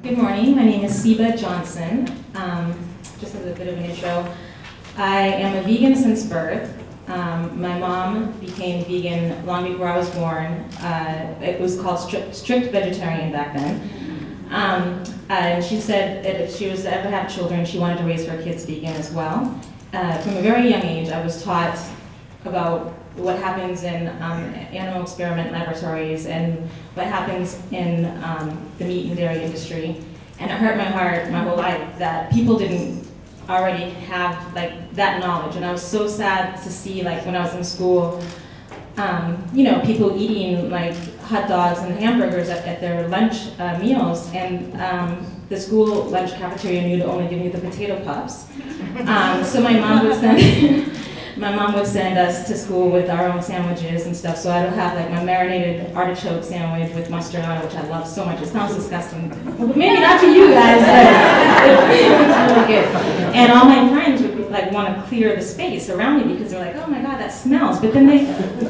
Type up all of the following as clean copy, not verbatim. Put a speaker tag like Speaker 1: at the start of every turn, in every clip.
Speaker 1: Good morning, my name is Seba Johnson. Just as a bit of an intro, I am a vegan since birth. My mom became vegan long before I was born. It was called strict vegetarian back then. And she said that if she was to ever have children, she wanted to raise her kids vegan as well. From a very young age, I was taught about what happens in animal experiment laboratories and what happens in the meat and dairy industry. And it hurt my heart my whole life that people didn't already have like that knowledge. And I was so sad to see, like when I was in school, you know, people eating like hot dogs and hamburgers at their lunch meals, and the school lunch cafeteria knew to only give me the potato puffs. So my mom would send us to school with our own sandwiches and stuff. So I would have like my marinated artichoke sandwich with mustard on it, which I love so much. It sounds disgusting. Well, maybe not to you guys, but it's really good. And all my friends would like want to clear the space around me because they're like, oh my God, that smells. But then they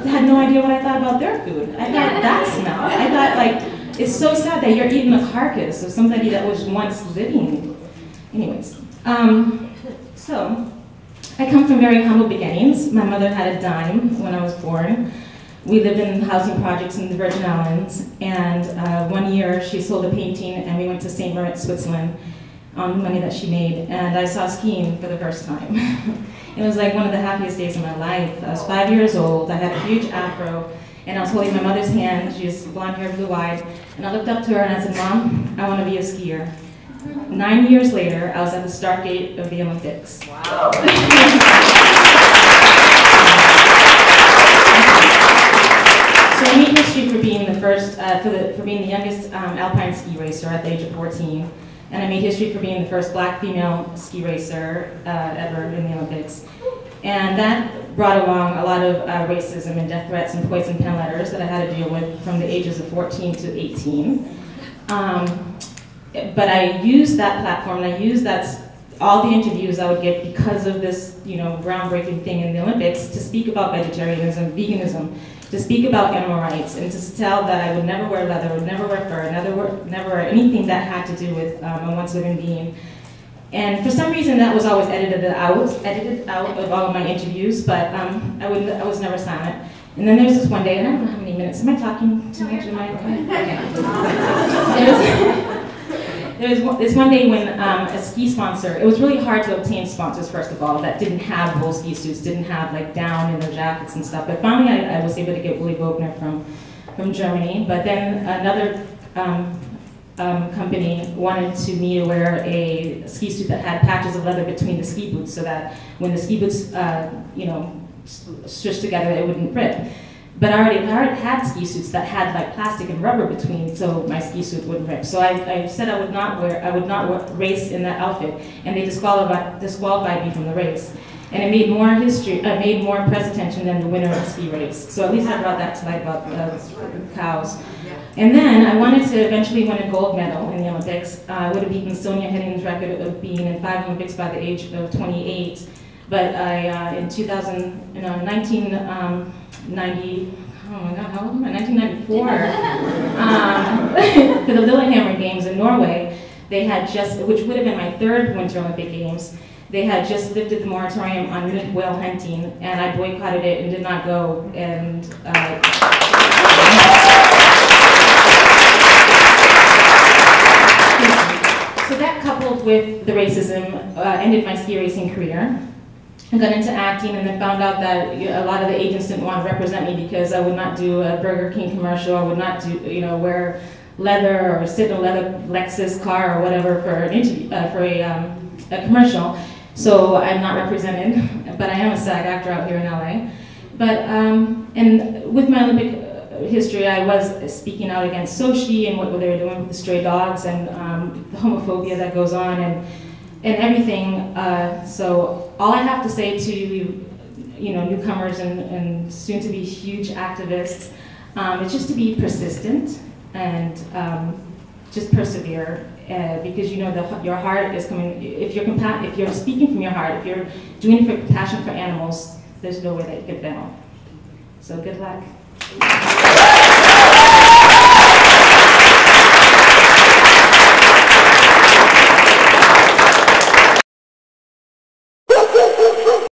Speaker 1: had no idea what I thought about their food. I thought that smelled. I thought like, it's so sad that you're eating the carcass of somebody that was once living. Anyways, so I come from very humble beginnings. My mother had a dime when I was born. We lived in housing projects in the Virgin Islands, and one year she sold a painting and we went to St. Moritz, Switzerland on money that she made, and I saw skiing for the first time. It was like one of the happiest days of my life. I was 5 years old, I had a huge afro, and I was holding my mother's hand. She was blonde hair, blue-eyed, and I looked up to her and I said, Mom, I want to be a skier. 9 years later, I was at the start gate of the Olympics. Wow. So I made history for being the first, for being the youngest Alpine ski racer at the age of 14, and I made history for being the first black female ski racer ever in the Olympics. And that brought along a lot of racism and death threats and poison pen letters that I had to deal with from the ages of 14 to 18. But I used that platform, and I used all the interviews I would get because of this, you know, groundbreaking thing in the Olympics to speak about vegetarianism, veganism, to speak about animal rights, and to tell that I would never wear leather, would never wear fur, never wear anything that had to do with a once living being. And for some reason, that was always edited out of all of my interviews, but I was never silent. And then there's this one day, and I don't know how many minutes. Am I talking too much? Am I okay? There was this one day when a ski sponsor, it was really hard to obtain sponsors, first of all, that didn't have wool ski suits, didn't have like down in their jackets and stuff. But finally I was able to get Willy Bogner from Germany. But then another company wanted me to wear a ski suit that had patches of leather between the ski boots so that when the ski boots, you know, stitched together, it wouldn't rip. But I already had ski suits that had like plastic and rubber between, so my ski suit wouldn't rip. So I said I would not race in that outfit, and they disqualified me from the race. And it made more made more press attention than the winner of the ski race. So at least I brought that to light about cows. And then I wanted to eventually win a gold medal in the Olympics. I would have beaten Sonia Hedding's record of being in 5 Olympics by the age of 28. But I, in 1990, oh my God, how old am I? 1994, for the Lillehammer Games in Norway, they had just, which would have been my 3rd Winter Olympic Games, they had just lifted the moratorium on minke whale hunting, and I boycotted it and did not go. And so that, coupled with the racism, ended my ski racing career. I got into acting, and then found out that a lot of the agents didn't want to represent me because I would not do a Burger King commercial, I would not do, you know, wear leather or sit in a leather Lexus car or whatever for an interview, for a commercial. So I'm not represented, but I am a SAG actor out here in LA. But and with my Olympic history, I was speaking out against Sochi and what they were doing with the stray dogs and the homophobia that goes on and everything. So all I have to say to you know, newcomers and soon-to-be huge activists is just to be persistent and just persevere, because you know your heart is coming. If you're speaking from your heart, if you're doing it for compassion for animals, there's no way that you can fail. So good luck.